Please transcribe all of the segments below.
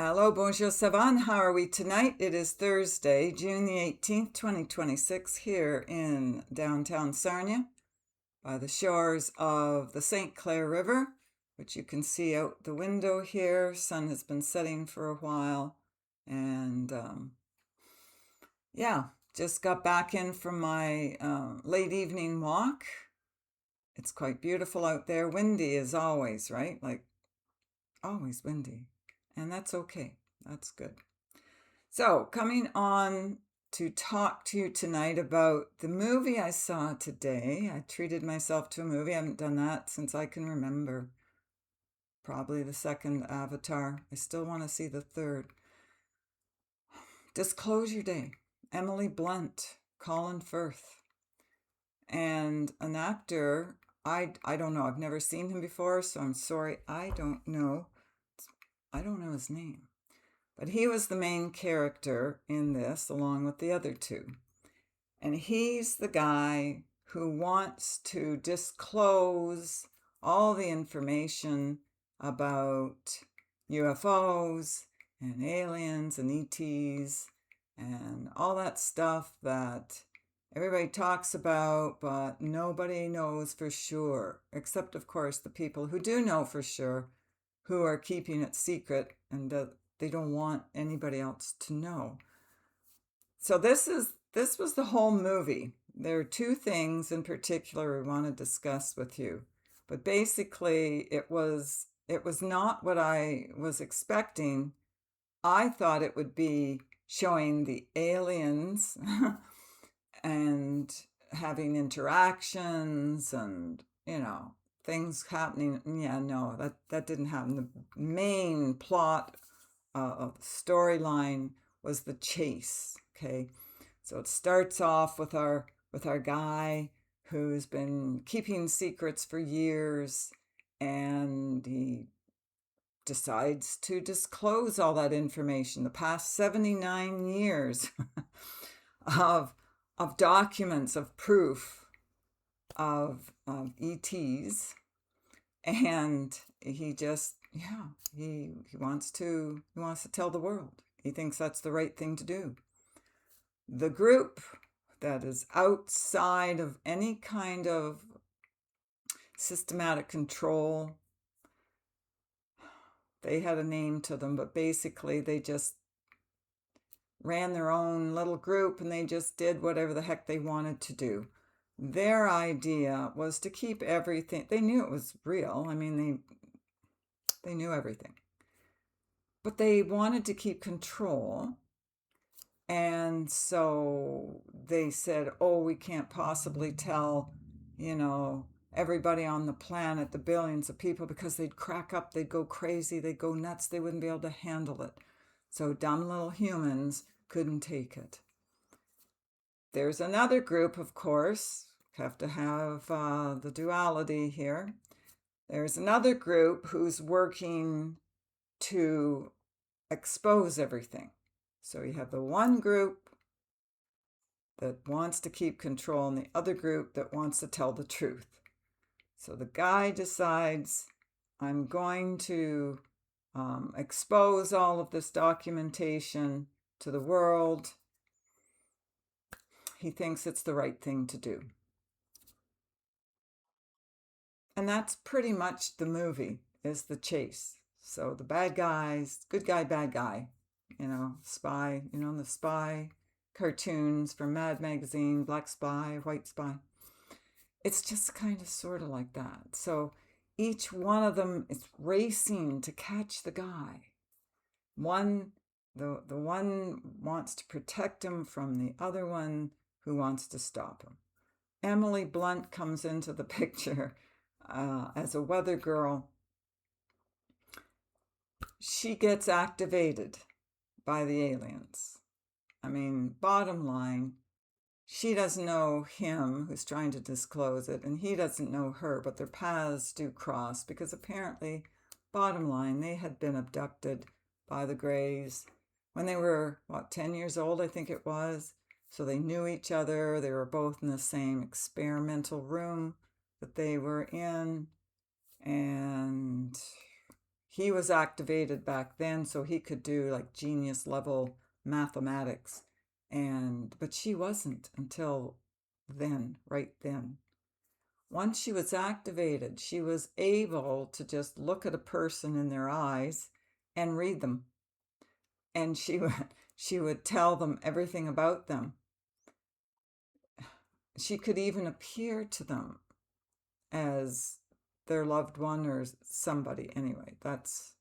Hello, bonjour, Savan. How are we tonight? It is Thursday, June the 18th, 2026, here in downtown Sarnia by the shores of the St. Clair River, which you can see out the window here. Sun has been setting for a while. And yeah, just got back in from my late evening walk. It's quite beautiful out there. Windy as always, right? Like always windy. And that's okay. That's good. So, coming on to talk to you tonight about the movie I saw today. I treated myself to a movie. I haven't done that since I can remember. Probably the second Avatar. I still want to see the third. Disclosure Day. Emily Blunt, Colin Firth, and an actor. I don't know. I've never seen him before, so I'm sorry. I don't know. I don't know his name. But he was the main character in this, along with the other two. And he's the guy who wants to disclose all the information about UFOs and aliens and ETs and all that stuff that everybody talks about, but nobody knows for sure, except, of course, the people who do know for sure, who are keeping it secret and they don't want anybody else to know. So this was the whole movie. There are two things in particular we want to discuss with you. But basically it was not what I was expecting. I thought it would be showing the aliens and having interactions and, things happening. Yeah, no, that didn't happen. The main plot of the storyline was the chase. Okay, so it starts off with our guy who's been keeping secrets for years, and he decides to disclose all that information. The past 79 years of documents of proof of ETs, and he just he wants to tell the world. He thinks that's the right thing to do. The group that is outside of any kind of systematic control, they had a name to them, but basically they just ran their own little group and they just did whatever the heck they wanted to do. Their idea was to keep everything. They knew it was real. I mean, they knew everything. But they wanted to keep control. And so they said, oh, we can't possibly tell, everybody on the planet, the billions of people, because they'd crack up, they'd go crazy, they'd go nuts, they wouldn't be able to handle it. So dumb little humans couldn't take it. There's another group, of course, have to have the duality here. There's another group who's working to expose everything. So you have the one group that wants to keep control and the other group that wants to tell the truth. So the guy decides, I'm going to expose all of this documentation to the world. He thinks it's the right thing to do. And that's pretty much the movie, is the chase. So the bad guys, good guy, bad guy, spy, the spy cartoons from Mad Magazine, Black Spy, White Spy. It's just kind of sort of like that. So each one of them is racing to catch the guy. The one wants to protect him from the other one who wants to stop him. Emily Blunt comes into the picture as a weather girl. She gets activated by the aliens. I mean, bottom line, she doesn't know him who's trying to disclose it, and he doesn't know her, but their paths do cross because apparently, bottom line, they had been abducted by the Greys when they were, 10 years old, I think it was. So they knew each other. They were both in the same experimental room that they were in. And he was activated back then, so he could do like genius level mathematics. But she wasn't until then, right then. Once she was activated, she was able to just look at a person in their eyes and read them. And she would tell them everything about them. She could even appear to them as their loved one or somebody. Anyway, that's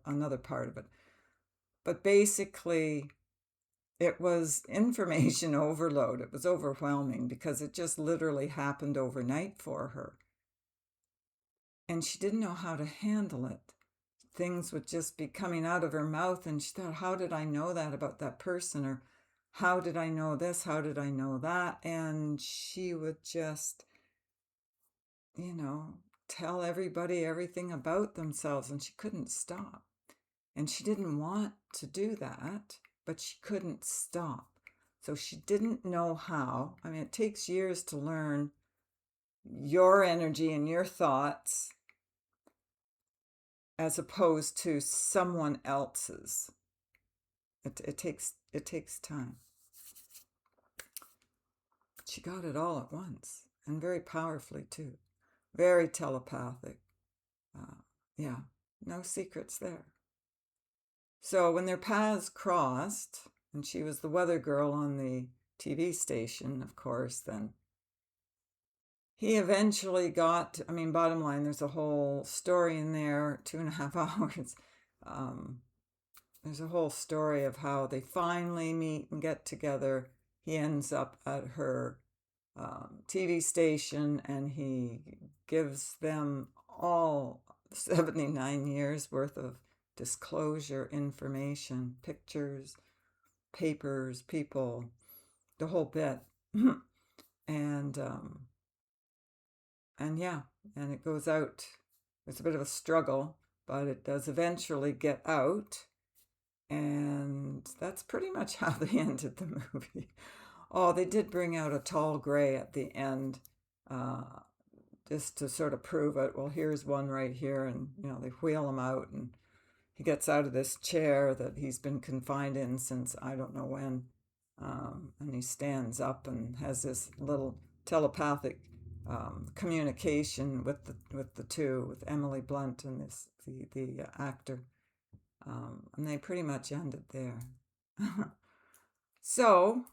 another part of it. But basically, it was information overload. It was overwhelming because it just literally happened overnight for her. And she didn't know how to handle it. Things would just be coming out of her mouth, and she thought, how did I know that about that person? Or how did I know this? How did I know that? And she would just, tell everybody everything about themselves, and she couldn't stop. And she didn't want to do that, but she couldn't stop. So she didn't know how. I mean, it takes years to learn your energy and your thoughts as opposed to someone else's. It takes time. She got it all at once, and very powerfully too. Very telepathic. Yeah, no secrets there. So when their paths crossed, and she was the weather girl on the TV station, of course, then he eventually got, bottom line, there's a whole story in there, 2.5 hours. There's a whole story of how they finally meet and get together. He ends up at her TV station, and he gives them all 79 years worth of disclosure information, pictures, papers, people, the whole bit. and yeah, and it goes out. It's a bit of a struggle, but it does eventually get out. And that's pretty much how they ended the movie. Oh, they did bring out a tall gray at the end, just to sort of prove it. Well, here's one right here, and they wheel him out, and he gets out of this chair that he's been confined in since I don't know when, and he stands up and has this little telepathic communication with the two, with Emily Blunt and the actor, and they pretty much ended there. So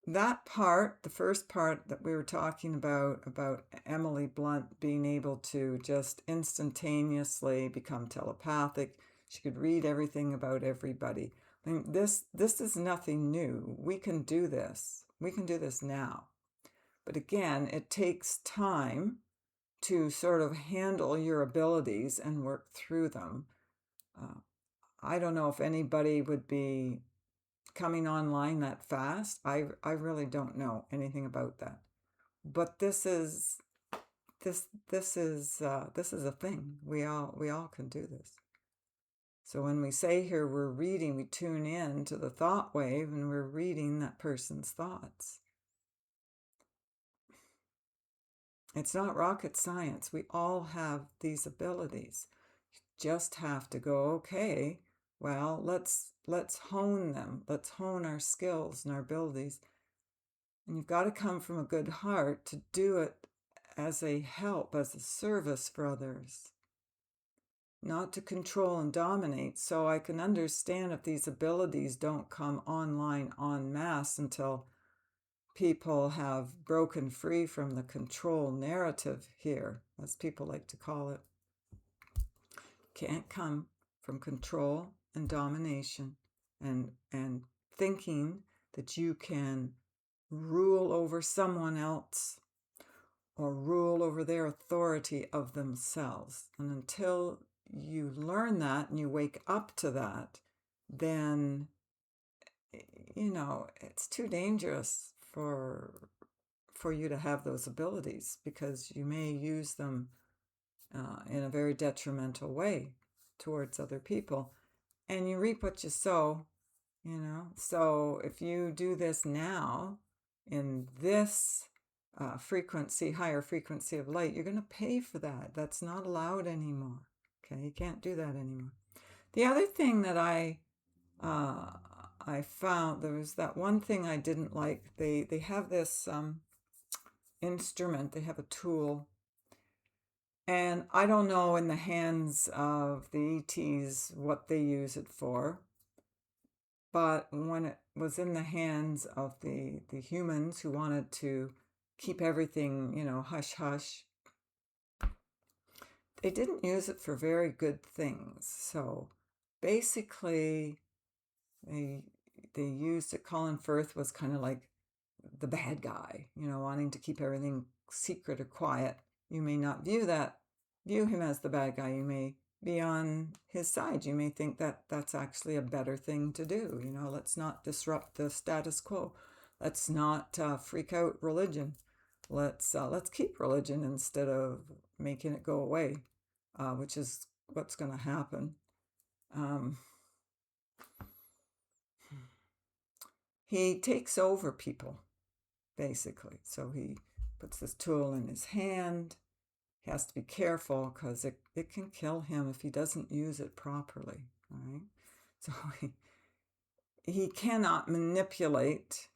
that part, the first part that we were talking about Emily Blunt being able to just instantaneously become telepathic, she could read everything about everybody. I mean, this is nothing new. We can do this. We can do this now. But again, it takes time to sort of handle your abilities and work through them. I don't know if anybody would be coming online that fast. I really don't know anything about that. But this is a thing. We all can do this. So when we say here we're reading, we tune in to the thought wave, and we're reading that person's thoughts. It's not rocket science. We all have these abilities. You just have to go, okay, well, let's hone them. Let's hone our skills and our abilities. And you've got to come from a good heart to do it as a help, as a service for others, not to control and dominate. So I can understand if these abilities don't come online en masse until people have broken free from the control narrative here, as people like to call it. Can't come from control and domination and thinking that you can rule over someone else or rule over their authority of themselves. And until you learn that and you wake up to that, then it's too dangerous for you to have those abilities, because you may use them in a very detrimental way towards other people, and you reap what you sow. So if you do this now in this frequency, higher frequency of light, you're going to pay for that. That's not allowed anymore. Okay, you can't do that anymore. The other thing that I found, there was that one thing I didn't like. They have this instrument, they have a tool, and I don't know in the hands of the ETs what they use it for, but when it was in the hands of the humans who wanted to keep everything, hush hush, they didn't use it for very good things. So basically, they used it. Colin Firth was kind of like the bad guy, wanting to keep everything secret or quiet. You may not view him as the bad guy. You may be on his side. You may think that that's actually a better thing to do. Let's not disrupt the status quo. Let's not freak out religion. Let's keep religion instead of making it go away, which is what's going to happen. He takes over people, basically. So he puts this tool in his hand. He has to be careful because it can kill him if he doesn't use it properly, right? So he cannot manipulate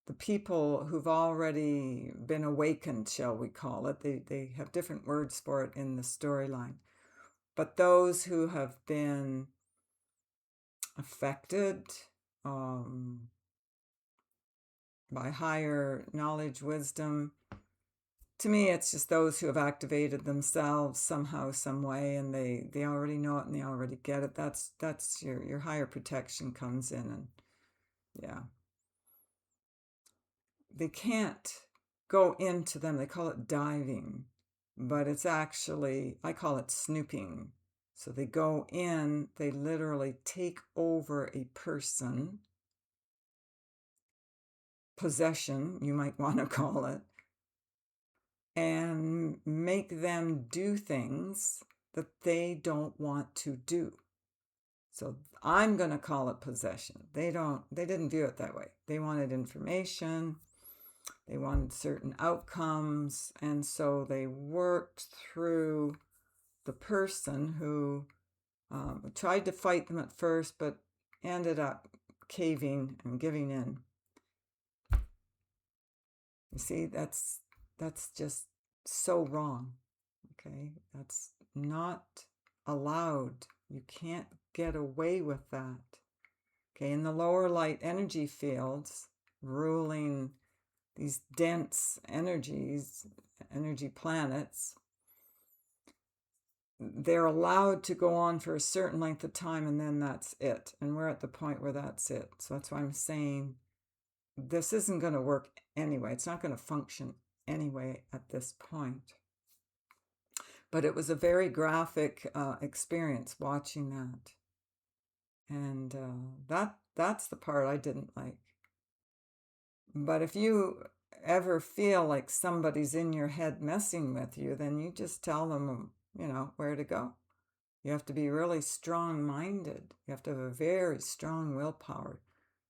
the people who've already been awakened, shall we call it. They have different words for it in the storyline. But those who have been affected by higher knowledge, wisdom, to me, it's just those who have activated themselves somehow, some way, and they already know it and they already get it. That's your higher protection comes in, and yeah. They can't go into them. They call it diving, but it's actually, I call it snooping. So they go in, they literally take over a person, possession, you might want to call it, and make them do things that they don't want to do. So I'm going to call it possession. They didn't view it that way. They wanted information. They wanted certain outcomes. And so they worked through the person who tried to fight them at first, but ended up caving and giving in. You see, that's just so wrong. Okay, that's not allowed. You can't get away with that. Okay, in the lower light energy fields, ruling these dense energies, energy planets, they're allowed to go on for a certain length of time, and then that's it. And we're at the point where that's it. So that's why I'm saying this isn't going to work anyway. It's not going to function anyway at this point. But it was a very graphic experience watching that. And that's the part I didn't like. But if you ever feel like somebody's in your head messing with you, then you just tell them, where to go. You have to be really strong-minded. You have to have a very strong willpower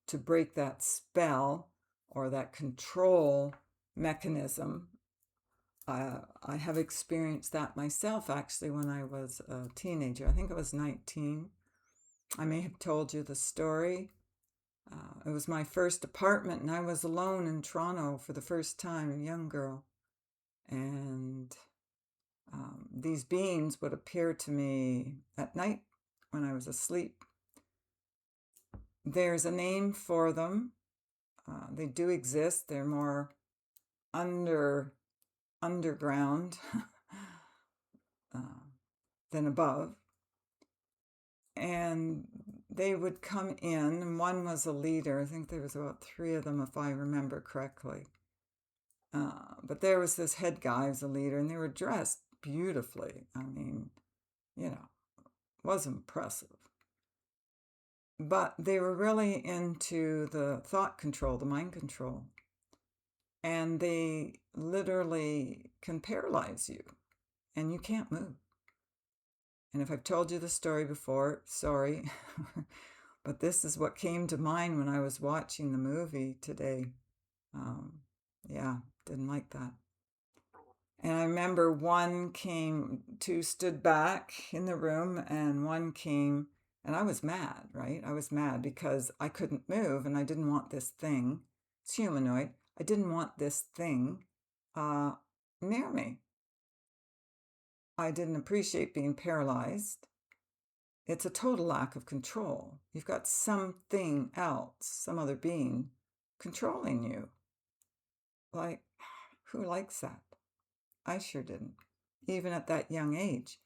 to break that spell or that control mechanism. I have experienced that myself, actually, when I was a teenager. I think I was 19. I may have told you the story. It was my first apartment, and I was alone in Toronto for the first time, a young girl. And these beings would appear to me at night when I was asleep. There's a name for them. They do exist. They're more underground than above. And they would come in, and one was a leader. I think there was about 3 of them, if I remember correctly. But there was this head guy who was a leader, and they were dressed beautifully. I mean, was impressive. But they were really into the thought control, the mind control. And they literally can paralyze you, and you can't move. And if I've told you the story before, sorry, but this is what came to mind when I was watching the movie today. Yeah, Didn't like that. And I remember two stood back in the room, and one came, and I was mad, right? I was mad because I couldn't move, and I didn't want this thing. It's humanoid. I didn't want this thing uh, near me. I didn't appreciate being paralyzed. It's a total lack of control. You've got something else, some other being controlling you. Like, who likes that? I sure didn't. Even at that young age,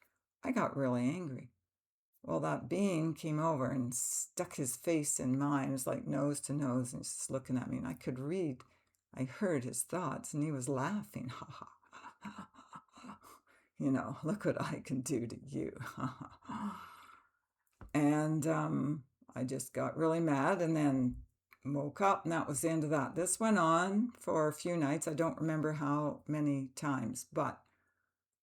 I got really angry. Well, that being came over and stuck his face in mine. It was like nose to nose, and he's just looking at me, and I heard his thoughts, and he was laughing. Ha ha. Look what I can do to you. And I just got really mad and then woke up, and that was the end of that. This went on for a few nights. I don't remember how many times, but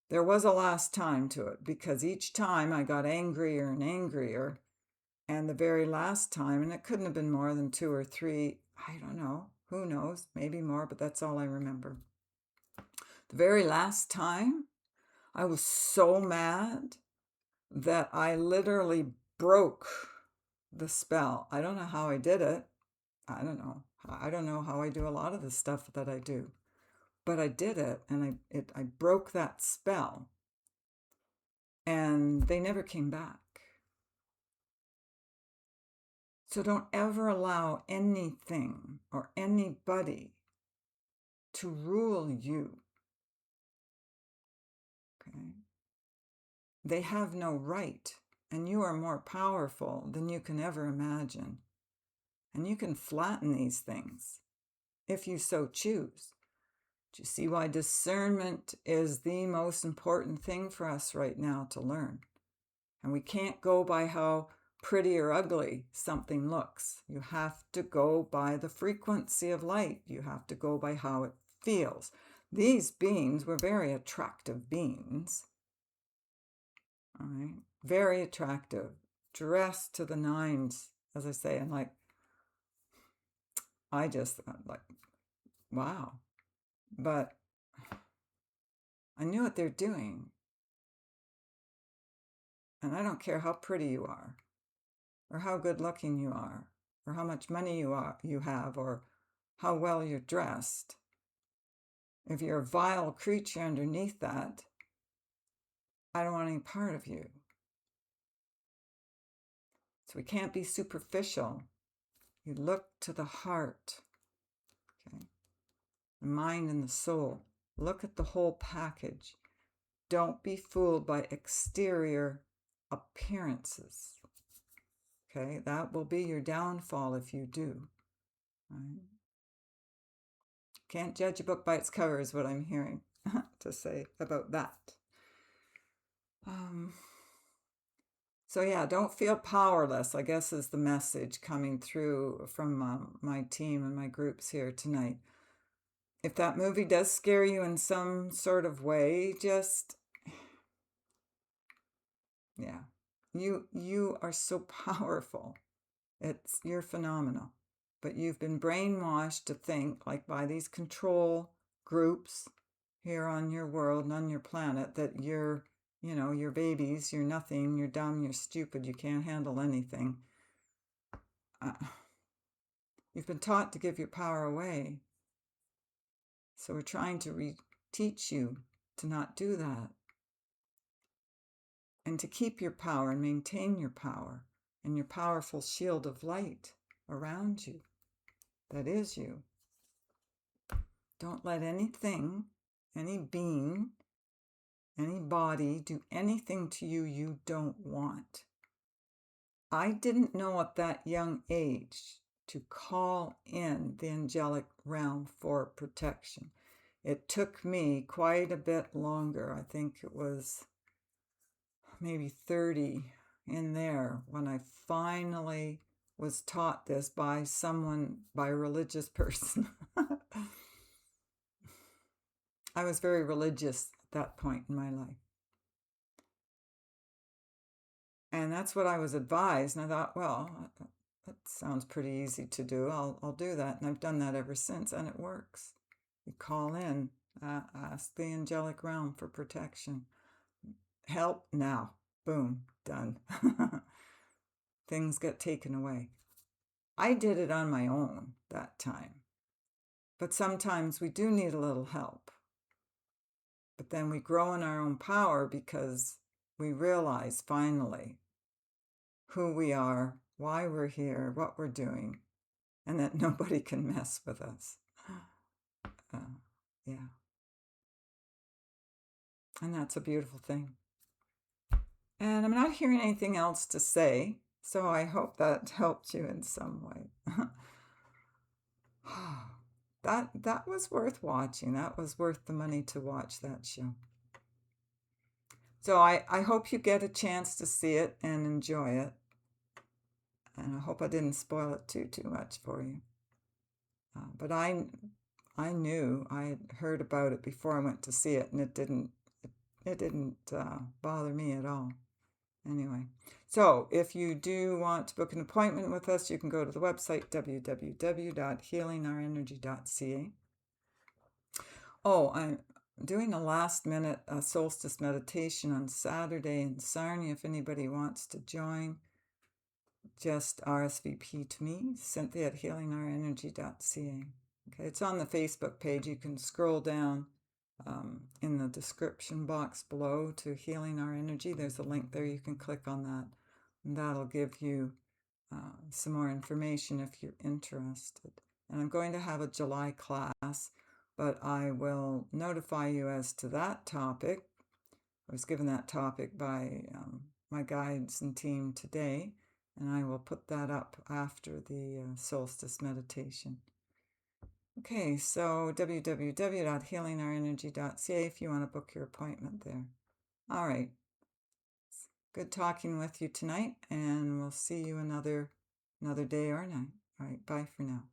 there was a last time to it, because each time I got angrier and angrier. And the very last time, and it couldn't have been more than 2 or 3, I don't know, who knows, maybe more, but that's all I remember. The very last time, I was so mad that I literally broke the spell. I don't know how I did it. I don't know. I don't know how I do a lot of the stuff that I do. But I did it, and I broke that spell. And they never came back. So don't ever allow anything or anybody to rule you. Okay? They have no right, and you are more powerful than you can ever imagine. And you can flatten these things if you so choose. Do you see why discernment is the most important thing for us right now to learn? And we can't go by how pretty or ugly something looks. You have to go by the frequency of light. You have to go by how it feels. These beings were very attractive beings. All right. Very attractive. Dressed to the nines, as I say. And I just wow. But I knew what they're doing. And I don't care how pretty you are, or how good looking you are, or how much money you have, or how well you're dressed. If you're a vile creature underneath that, I don't want any part of you. So we can't be superficial. You look to the heart, okay? The mind and the soul. Look at the whole package. Don't be fooled by exterior appearances. Okay, that will be your downfall if you do. Right? Can't judge a book by its cover is what I'm hearing to say about that. So yeah, don't feel powerless, I guess, is the message coming through from my team and my groups here tonight. If that movie does scare you in some sort of way, just, yeah, you are so powerful. You're phenomenal. But you've been brainwashed to think, like by these control groups here on your world and on your planet, that you're babies, you're nothing, you're dumb, you're stupid, you can't handle anything. You've been taught to give your power away. So we're trying to teach you to not do that. And to keep your power and maintain your power and your powerful shield of light around you. That is you. Don't let anything, any being, any body do anything to you you don't want. I didn't know at that young age to call in the angelic realm for protection. It took me quite a bit longer. I think it was maybe 30 in there when I finally was taught this by a religious person. I was very religious at that point in my life. And that's what I was advised. And I thought, well, that sounds pretty easy to do. I'll do that. And I've done that ever since, and it works. You call in, ask the angelic realm for protection. Help now. Boom, done. Things get taken away. I did it on my own that time. But sometimes we do need a little help. But then we grow in our own power because we realize finally who we are, why we're here, what we're doing, and that nobody can mess with us. Yeah. And that's a beautiful thing. And I'm not hearing anything else to say, so I hope that helped you in some way. That was worth watching. That was worth the money to watch that show. So I hope you get a chance to see it and enjoy it. And I hope I didn't spoil it too much for you. But I knew, I had heard about it before I went to see it, and it didn't bother me at all. Anyway, so if you do want to book an appointment with us, you can go to the website www.healingourenergy.ca. Oh, I'm doing a last-minute solstice meditation on Saturday in Sarnia. If anybody wants to join, just RSVP to me, Cynthia at healingourenergy.ca. Okay, it's on the Facebook page. You can scroll down in the description box below to Healing Our Energy. There's a link there. You can click on that, and that'll give you some more information if you're interested. And I'm going to have a July class, but I will notify you as to that topic. I was given that topic by my guides and team today, and I will put that up after the solstice meditation. Okay, so www.healingourenergy.ca if you want to book your appointment there. All right. Good talking with you tonight, and we'll see you another day or night. All right, bye for now.